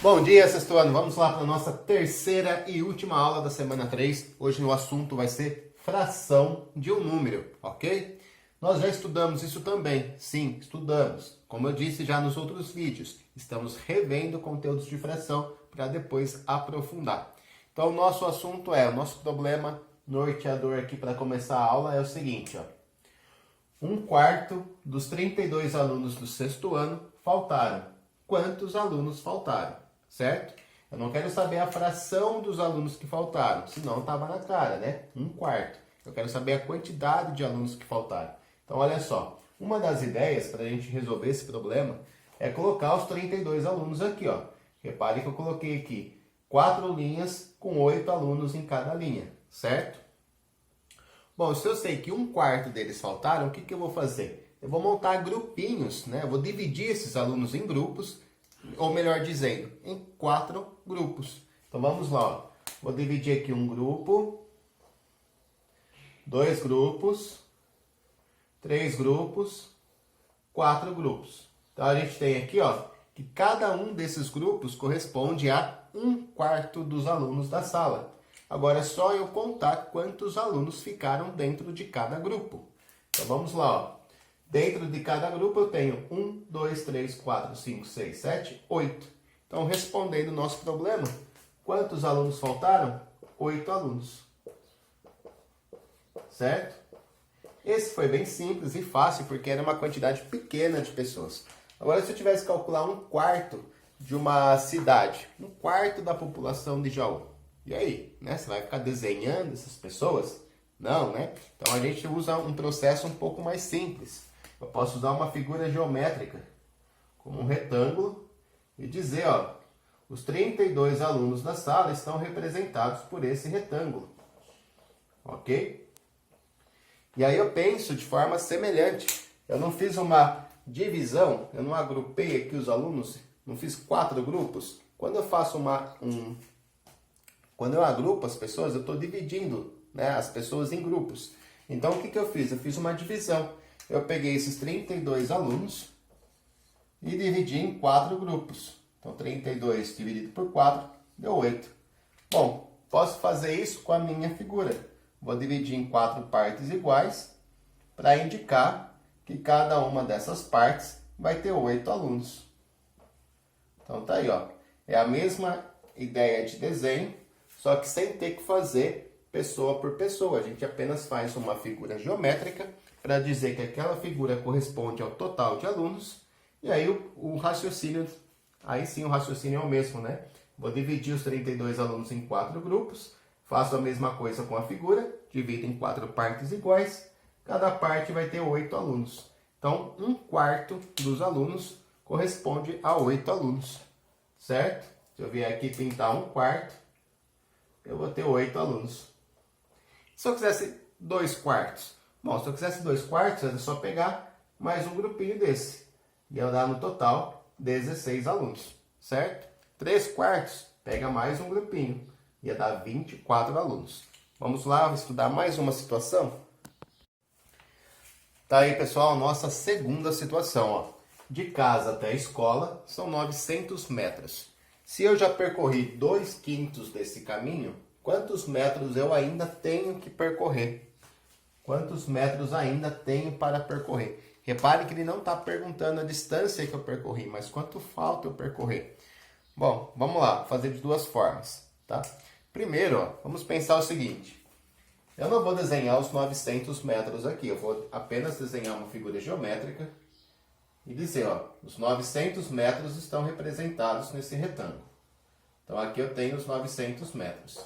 Bom dia, sexto ano. Vamos lá para a nossa terceira e última aula da semana 3. Hoje o assunto vai ser fração de um número, ok? Nós já estudamos isso também. Sim, estudamos. Como eu disse já nos outros vídeos, estamos revendo conteúdos de fração para depois aprofundar. Então, o nosso assunto o nosso problema norteador aqui para começar a aula é o seguinte, ó. 1/4 dos 32 alunos do sexto ano faltaram. Quantos alunos faltaram? Certo? Eu não quero saber a fração dos alunos que faltaram, senão estava na cara, né? 1/4. Eu quero saber a quantidade de alunos que faltaram. Então, olha só. Uma das ideias para a gente resolver esse problema é colocar os 32 alunos aqui, ó. Repare que eu coloquei aqui 4 linhas com 8 alunos em cada linha, certo? Bom, se eu sei que 1/4 deles faltaram, o que eu vou fazer? Eu vou montar grupinhos, né? Eu vou dividir esses alunos em grupos, ou melhor dizendo, em 4 grupos. Então vamos lá, ó. Vou dividir aqui um grupo, 2 grupos, 3 grupos, 4 grupos. Então a gente tem aqui, ó, que cada um desses grupos corresponde a 1/4 dos alunos da sala. Agora é só eu contar quantos alunos ficaram dentro de cada grupo. Então vamos lá, ó. Dentro de cada grupo eu tenho 1, 2, 3, 4, 5, 6, 7, 8. Então, respondendo o nosso problema, quantos alunos faltaram? 8 alunos. Certo? Esse foi bem simples e fácil, porque era uma quantidade pequena de pessoas. Agora, se eu tivesse que calcular 1/4 de uma cidade, 1/4 da população de Jaú, e aí, né? Você vai ficar desenhando essas pessoas? Não, né? Então, a gente usa um processo um pouco mais simples. Eu posso usar uma figura geométrica, como um retângulo, e dizer, ó, os 32 alunos da sala estão representados por esse retângulo. Ok? E aí eu penso de forma semelhante. Eu não fiz uma divisão, eu não agrupei aqui os alunos, não fiz 4 grupos. Quando eu faço quando eu agrupo as pessoas, eu estou dividindo, né, as pessoas em grupos. Então, o que eu fiz? Eu fiz uma divisão. Eu peguei esses 32 alunos e dividi em 4 grupos. Então, 32 dividido por 4 deu 8. Bom, posso fazer isso com a minha figura. Vou dividir em 4 partes iguais para indicar que cada uma dessas partes vai ter 8 alunos. Então, tá aí, ó. É a mesma ideia de desenho, só que sem ter que fazer pessoa por pessoa. A gente apenas faz uma figura geométrica para dizer que aquela figura corresponde ao total de alunos. E aí o raciocínio, aí sim o raciocínio é o mesmo, né? Vou dividir os 32 alunos em 4 grupos, faço a mesma coisa com a figura, divido em 4 partes iguais, cada parte vai ter 8 alunos. Então, 1/4 dos alunos corresponde a 8 alunos, certo? Se eu vier aqui pintar 1/4, eu vou ter 8 alunos. Se eu quisesse 2/4, bom, se eu quisesse 2/4, é só pegar mais um grupinho desse. Ia dar no total 16 alunos, certo? 3/4, pega mais um grupinho. Ia dar 24 alunos. Vamos lá estudar mais uma situação? Tá aí, pessoal, nossa segunda situação, ó. De casa até a escola são 900 metros. Se eu já percorri 2/5 desse caminho, quantos metros eu ainda tenho que percorrer? Quantos metros ainda tenho para percorrer? Repare que ele não está perguntando a distância que eu percorri, mas quanto falta eu percorrer. Bom, vamos lá, fazer de duas formas, tá? Primeiro, ó, vamos pensar o seguinte. Eu não vou desenhar os 900 metros aqui, eu vou apenas desenhar uma figura geométrica e dizer, ó, os 900 metros estão representados nesse retângulo. Então, aqui eu tenho os 900 metros.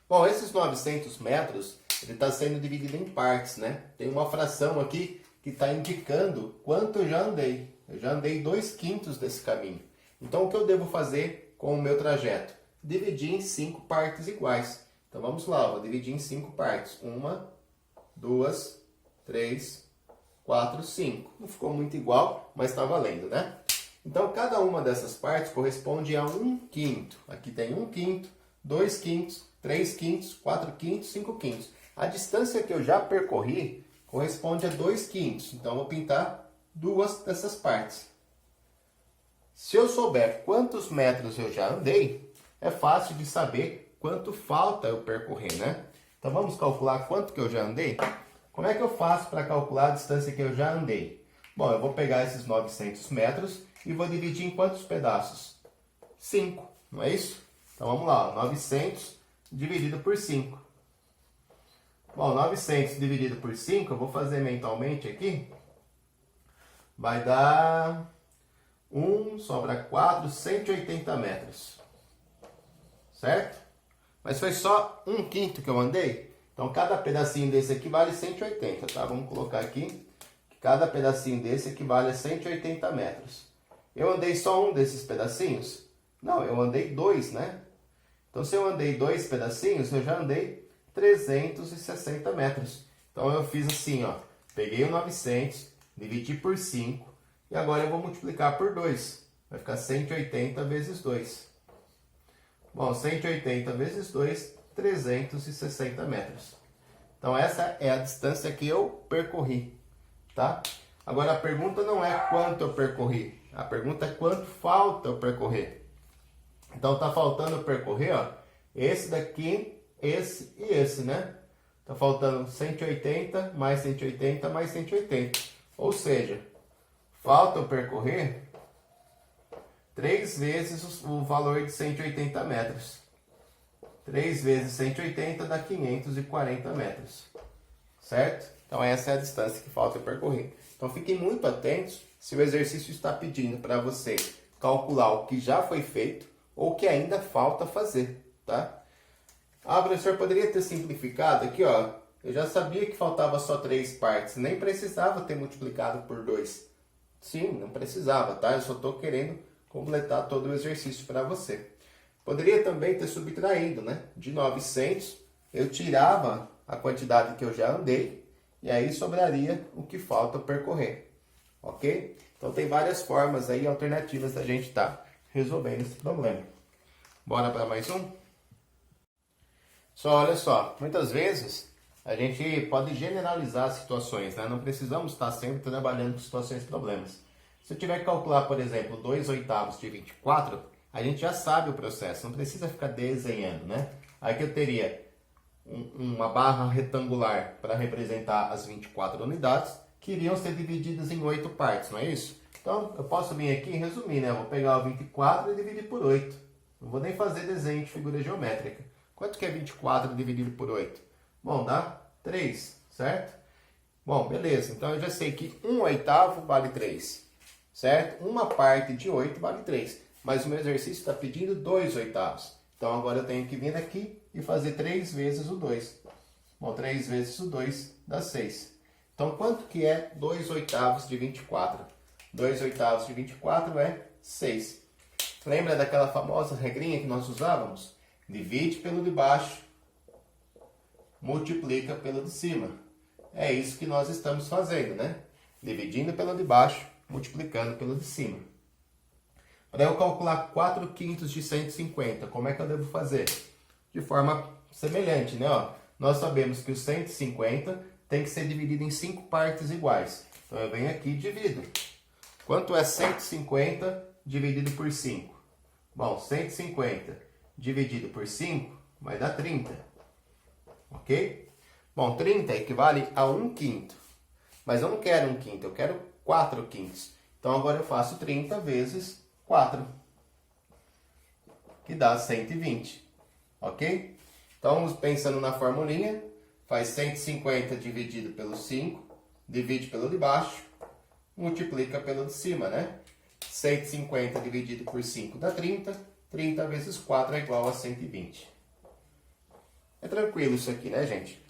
Bom, esses 900 metros, ele está sendo dividido em partes, né? Tem uma fração aqui que está indicando quanto eu já andei. Eu já andei 2/5 desse caminho. Então, o que eu devo fazer com o meu trajeto? Dividir em 5 partes iguais. Então, vamos lá, vou dividir em 5 partes. 1, 2, 3, 4, 5. Não ficou muito igual, mas está valendo, né? Então, cada uma dessas partes corresponde a 1/5. Aqui tem 1/5, 2/5, 3/5, 4/5, 5/5. A distância que eu já percorri corresponde a 2/5. Então, eu vou pintar 2 dessas partes. Se eu souber quantos metros eu já andei, é fácil de saber quanto falta eu percorrer, né? Então vamos calcular quanto que eu já andei? Como é que eu faço para calcular a distância que eu já andei? Bom, eu vou pegar esses 900 metros e vou dividir em quantos pedaços? 5, não é isso? Então vamos lá, ó, 900 dividido por 5. Bom, 900 dividido por 5, eu vou fazer mentalmente aqui. Vai dar 1, sobra 4, 180 metros. Certo? Mas foi só 1/5 que eu andei. Então, cada pedacinho desse aqui vale 180, tá? Vamos colocar aqui. Cada pedacinho desse equivale a 180 metros. Eu andei só um desses pedacinhos? Não, eu andei 2, né? Então, se eu andei 2 pedacinhos, eu já andei 360 metros. Então, eu fiz assim, ó. Peguei o 900, dividi por 5. E agora eu vou multiplicar por 2. Vai ficar 180 vezes 2. Bom, 180 vezes 2, 360 metros. Então, essa é a distância que eu percorri, tá? Agora, a pergunta não é quanto eu percorri. A pergunta é quanto falta eu percorrer. Então, tá faltando eu percorrer, ó, esse daqui, esse e esse, né? Tá faltando 180, mais 180, mais 180. Ou seja, falta eu percorrer 3 vezes o valor de 180 metros. 3 vezes 180 dá 540 metros. Certo? Então essa é a distância que falta eu percorrer. Então fiquem muito atentos se o exercício está pedindo para você calcular o que já foi feito ou o que ainda falta fazer, tá? Ah, professor, poderia ter simplificado aqui, ó. Eu já sabia que faltava só 3 partes, nem precisava ter multiplicado por 2. Sim, não precisava, tá? Eu só estou querendo completar todo o exercício para você. Poderia também ter subtraído, né? De 900, eu tirava a quantidade que eu já andei e aí sobraria o que falta percorrer, ok? Então tem várias formas aí, alternativas da gente estar resolvendo esse problema. Bora para mais um? Olha só, muitas vezes a gente pode generalizar as situações, né? Não precisamos estar sempre trabalhando com situações e problemas. Se eu tiver que calcular, por exemplo, 2/8 de 24, a gente já sabe o processo, não precisa ficar desenhando, né? Aí que eu teria uma barra retangular para representar as 24 unidades, que iriam ser divididas em 8 partes, não é isso? Então, eu posso vir aqui e resumir, né? Eu vou pegar o 24 e dividir por 8. Não vou nem fazer desenho de figura geométrica. Quanto que é 24 dividido por 8? Bom, dá 3, certo? Bom, beleza. Então, eu já sei que 1/8 vale 3, certo? Uma parte de 8 vale 3. Mas o meu exercício está pedindo 2/8. Então, agora eu tenho que vir aqui e fazer 3 vezes o 2. Bom, 3 vezes o 2 dá 6. Então, quanto que é 2/8 de 24? 2/8 de 24 é 6. Lembra daquela famosa regrinha que nós usávamos? Divide pelo de baixo, multiplica pelo de cima. É isso que nós estamos fazendo, né? Dividindo pelo de baixo, multiplicando pelo de cima. Para eu calcular 4/5 de 150, como é que eu devo fazer? De forma semelhante, né? Ó, nós sabemos que o 150 tem que ser dividido em 5 partes iguais. Então eu venho aqui e divido. Quanto é 150 dividido por 5? Bom, 150 dividido por 5 vai dar 30. Ok? Bom, 30 equivale a 1/5. Mas eu não quero 1/5, eu quero 4/5. Então agora eu faço 30 vezes 4, que dá 120, ok? Então, pensando na formulinha, faz 150 dividido pelo 5, divide pelo de baixo, multiplica pelo de cima, né? 150 dividido por 5 dá 30, 30 vezes 4 é igual a 120. É tranquilo isso aqui, né, gente?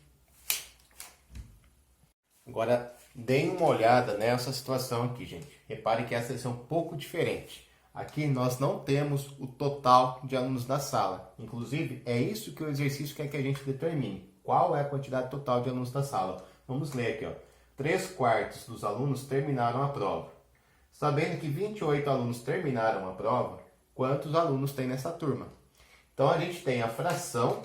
Agora, deem uma olhada nessa situação aqui, gente. Repare que essa é um pouco diferente. Aqui nós não temos o total de alunos da sala. Inclusive, é isso que o exercício quer que a gente determine. Qual é a quantidade total de alunos da sala? Vamos ler aqui, ó. 3/4 dos alunos terminaram a prova. Sabendo que 28 alunos terminaram a prova, quantos alunos tem nessa turma? Então, a gente tem a fração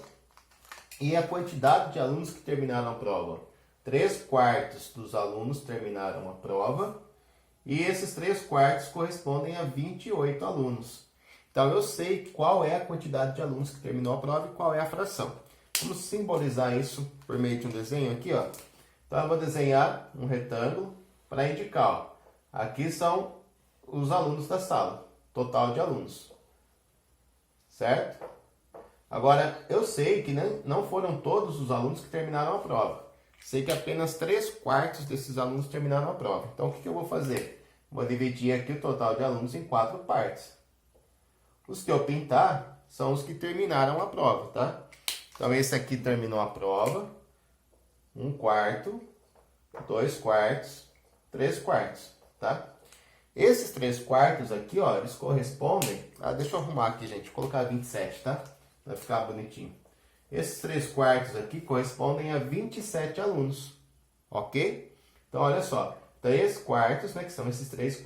e a quantidade de alunos que terminaram a prova. 3/4 dos alunos terminaram a prova E esses 3/4 correspondem a 28 alunos. Então, eu sei qual é a quantidade de alunos que terminou a prova e qual é a fração. Vamos simbolizar isso por meio de um desenho aqui, ó. Então, eu vou desenhar um retângulo para indicar, ó. Aqui são os alunos da sala, total de alunos. Certo? Agora, eu sei que não foram todos os alunos que terminaram a prova. Sei que apenas 3/4 desses alunos terminaram a prova. Então, o que eu vou fazer? Vou dividir aqui o total de alunos em 4 partes. Os que eu pintar são os que terminaram a prova, tá? Então, esse aqui terminou a prova. 1/4, 2/4, 3/4, tá? Esses 3/4 aqui, ó, eles correspondem... deixa eu arrumar aqui, gente. Vou colocar 27, tá? Vai ficar bonitinho. Esses 3/4 aqui correspondem a 27 alunos, ok? Então, olha só. 3/4, né, que são esses 3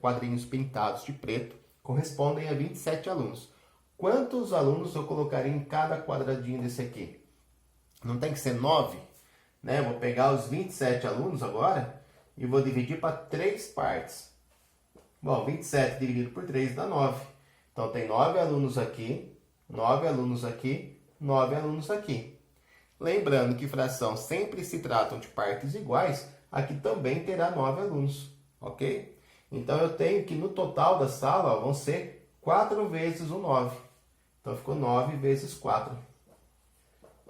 quadrinhos pintados de preto, correspondem a 27 alunos. Quantos alunos eu colocaria em cada quadradinho desse aqui? Não tem que ser 9? Né? Vou pegar os 27 alunos agora e vou dividir para 3 partes. Bom, 27 dividido por 3 dá 9. Então, tem 9 alunos aqui, 9 alunos aqui, 9 alunos aqui. Lembrando que fração sempre se tratam de partes iguais, aqui também terá 9 alunos, ok? Então, eu tenho que no total da sala, ó, vão ser 4 vezes o 9. Então, ficou 9 vezes 4.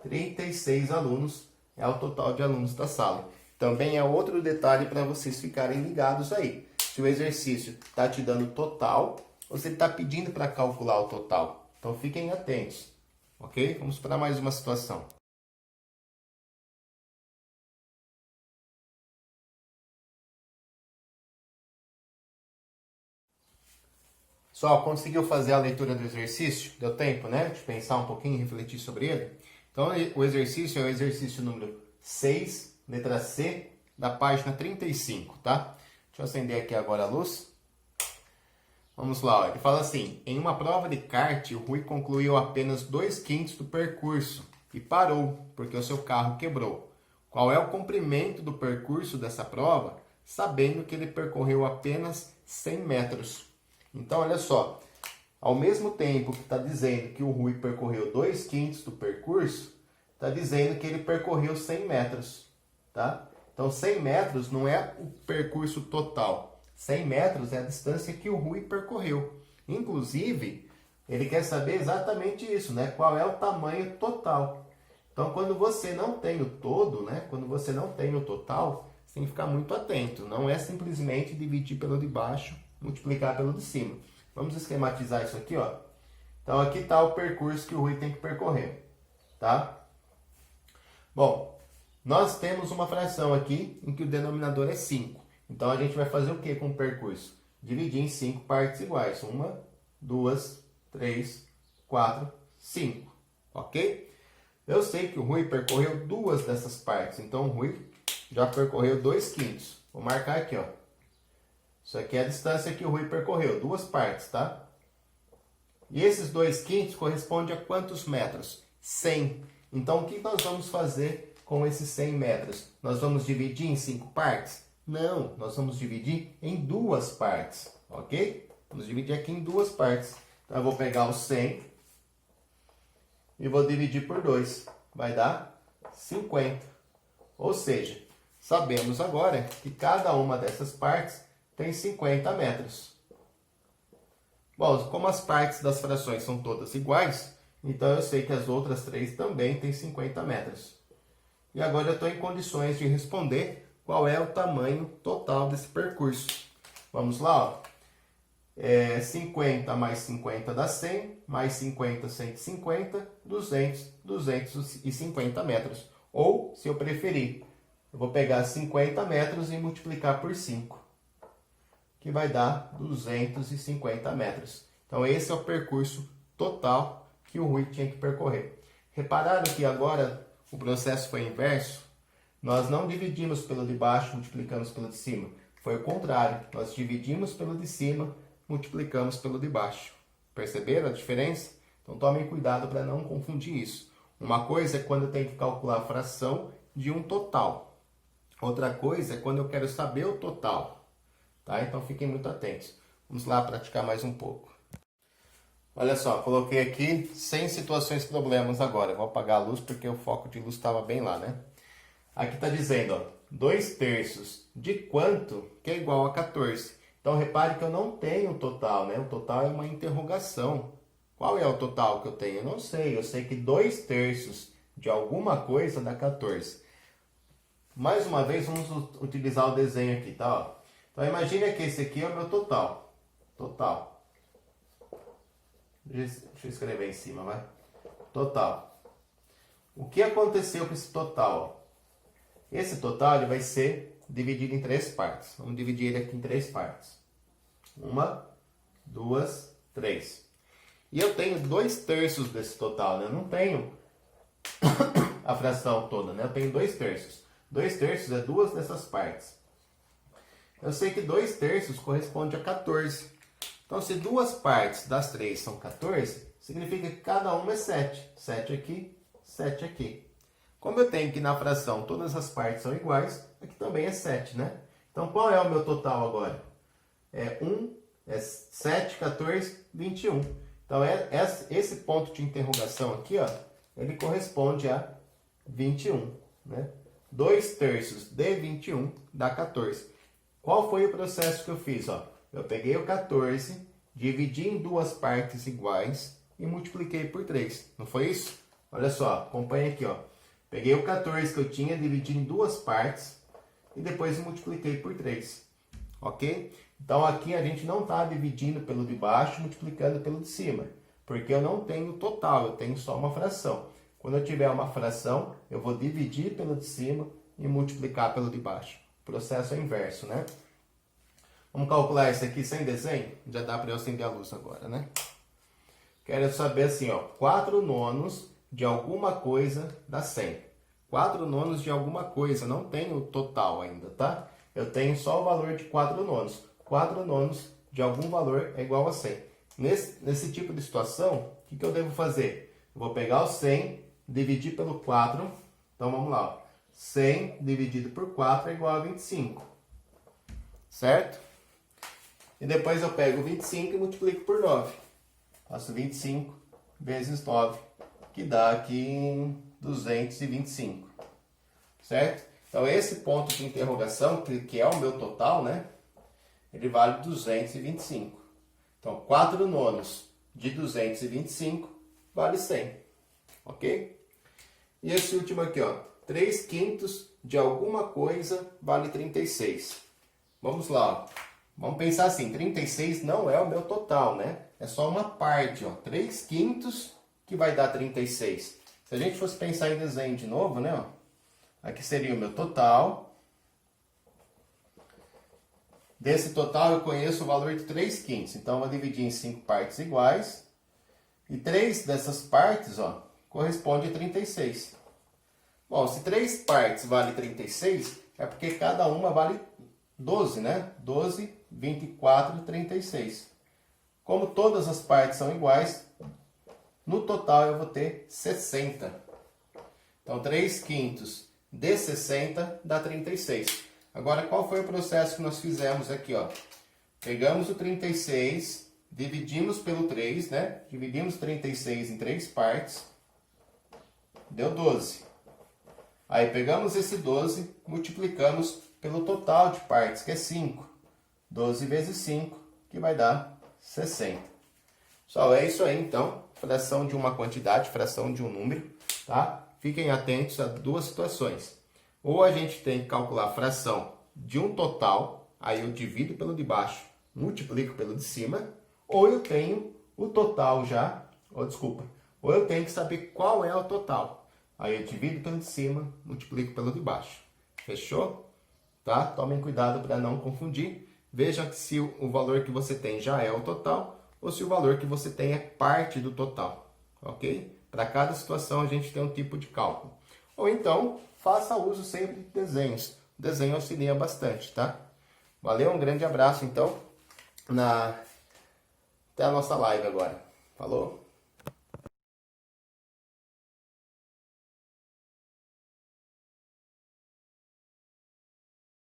36 alunos é o total de alunos da sala. Também é outro detalhe para vocês ficarem ligados aí. Se o exercício está te dando total, ou se ele está pedindo para calcular o total. Então, fiquem atentos, ok? Vamos para mais uma situação. Só conseguiu fazer a leitura do exercício? Deu tempo, né? De pensar um pouquinho e refletir sobre ele? Então, o exercício é o exercício número 6, letra C, da página 35, tá? Deixa eu acender aqui agora a luz. Vamos lá, ó. Ele fala assim: em uma prova de kart, o Rui concluiu apenas 2/5 do percurso e parou, porque o seu carro quebrou. Qual é o comprimento do percurso dessa prova, sabendo que ele percorreu apenas 100 metros? Então, olha só, ao mesmo tempo que está dizendo que o Rui percorreu 2/5 do percurso, está dizendo que ele percorreu 100 metros, tá? Então, 100 metros não é o percurso total. 100 metros é a distância que o Rui percorreu. Inclusive, ele quer saber exatamente isso, né? Qual é o tamanho total. Então, quando você não tem o todo, né? Quando você não tem o total, você tem que ficar muito atento. Não é simplesmente dividir pelo de baixo, multiplicar pelo de cima. Vamos esquematizar isso aqui, ó. Então, aqui está o percurso que o Rui tem que percorrer, tá? Bom, nós temos uma fração aqui em que o denominador é 5. Então, a gente vai fazer o que com o percurso? Dividir em 5 partes iguais. 1, 2, 3, 4, 5. Ok? Eu sei que o Rui percorreu 2 dessas partes. Então, o Rui já percorreu 2/5. Vou marcar aqui, ó. Isso aqui é a distância que o Rui percorreu. 2 partes, tá? E esses 2/5 correspondem a quantos metros? 100. Então, o que nós vamos fazer com esses 100 metros? Nós vamos dividir em 5 partes? Não, nós vamos dividir em 2 partes, ok? Vamos dividir aqui em 2 partes. Então, eu vou pegar o 100 e vou dividir por 2. Vai dar 50. Ou seja, sabemos agora que cada uma dessas partes tem 50 metros. Bom, como as partes das frações são todas iguais, então eu sei que as outras 3 também têm 50 metros. E agora eu estou em condições de responder qual é o tamanho total desse percurso. Vamos lá, ó. 50 mais 50 dá 100, mais 50, 150, 200, 250 metros. Ou, se eu preferir, eu vou pegar 50 metros e multiplicar por 5, que vai dar 250 metros. Então, esse é o percurso total que o Rui tinha que percorrer. Repararam que agora o processo foi inverso? Nós não dividimos pelo de baixo, multiplicamos pelo de cima. Foi o contrário. Nós dividimos pelo de cima, multiplicamos pelo de baixo. Perceberam a diferença? Então, tomem cuidado para não confundir isso. Uma coisa é quando eu tenho que calcular a fração de um total. Outra coisa é quando eu quero saber o total. tá? Então fiquem muito atentos. Vamos lá praticar mais um pouco. Olha só, coloquei aqui sem situações e problemas agora. Eu vou apagar a luz porque o foco de luz estava bem lá, né? Aqui está dizendo, ó, 2/3 de quanto que é igual a 14. Então repare que eu não tenho o total, né? O total é uma interrogação. Qual é o total que eu tenho? Eu não sei. Eu sei que 2/3 de alguma coisa dá 14. Mais uma vez, vamos utilizar o desenho aqui, tá? Ó. Então imagine que esse aqui é o meu total. Total. Deixa eu escrever em cima, vai. Total. O que aconteceu com esse total? Ó? Esse total ele vai ser dividido em 3 partes. Vamos dividir ele aqui em 3 partes. 1, 2, 3. E eu tenho 2/3 desse total, né? Eu não tenho a fração toda, né? Eu tenho 2/3. 2/3 é 2 dessas partes. Eu sei que 2/3 corresponde a 14. Então, se 2 partes das 3 são 14, significa que cada uma é 7. 7 aqui, 7 aqui. Como eu tenho que na fração todas as partes são iguais, aqui também é 7, né? Então, qual é o meu total agora? É 7, 14, 21. Então, esse ponto de interrogação aqui, ó, ele corresponde a 21, né? 2/3 de 21 dá 14. Qual foi o processo que eu fiz, ó? Eu peguei o 14, dividi em 2 partes iguais e multipliquei por 3. Não foi isso? Olha só, acompanha aqui, ó. Peguei o 14 que eu tinha, dividi em 2 partes e depois multipliquei por 3. Ok? Então aqui a gente não está dividindo pelo de baixo, multiplicando pelo de cima. Porque eu não tenho total, eu tenho só uma fração. Quando eu tiver uma fração, eu vou dividir pelo de cima e multiplicar pelo de baixo. O processo é inverso, né? Vamos calcular isso aqui sem desenho? Já dá para eu acender a luz agora, né? Quero saber assim, ó, 4/9 de alguma coisa dá 100. 4/9 de alguma coisa, não tenho o total ainda, tá? Eu tenho só o valor de 4/9. 4/9 de algum valor é igual a 100. Nesse tipo de situação, o que eu devo fazer? Eu vou pegar o 100, dividir pelo 4. Então vamos lá, ó. 100 dividido por 4 é igual a 25. Certo? E depois eu pego 25 e multiplico por 9. Faço 25 vezes 9, que dá aqui 225. Certo? Então esse ponto de interrogação, que é o meu total, né? Ele vale 225. Então 4/9 de 225 vale 100. Ok? E esse último aqui, ó. 3/5 de alguma coisa vale 36. Vamos lá, ó. Vamos pensar assim, 36 não é o meu total, né? É só uma parte, ó. 3/5 que vai dar 36. Se a gente fosse pensar em desenho de novo, né? Ó, aqui seria o meu total. Desse total eu conheço o valor de 3/5. Então eu vou dividir em 5 partes iguais. E 3 dessas partes, ó, corresponde a 36. Bom, se 3 partes vale 36, é porque cada uma vale 12, né? 12, 24, 36. Como todas as partes são iguais, no total eu vou ter 60. Então, 3/5 de 60 dá 36. Agora, qual foi o processo que nós fizemos aqui, ó? Pegamos o 36, dividimos pelo 3, né? Dividimos 36 em 3 partes, deu 12. Aí pegamos esse 12, multiplicamos pelo total de partes, que é 5. 12 vezes 5, que vai dar 60. Pessoal, é isso aí então. Fração de uma quantidade, fração de um número, tá? Fiquem atentos a 2 situações. Ou a gente tem que calcular a fração de um total, aí eu divido pelo de baixo, multiplico pelo de cima, ou eu tenho o total já, ou eu tenho que saber qual é o total. Aí eu divido pelo de cima, multiplico pelo de baixo. Fechou? Tá? Tomem cuidado para não confundir. Veja se o valor que você tem já é o total ou se o valor que você tem é parte do total. Ok? Para cada situação a gente tem um tipo de cálculo. Ou então, faça uso sempre de desenhos. O desenho auxilia bastante, tá? Valeu, um grande abraço então. Até a nossa live agora. Falou?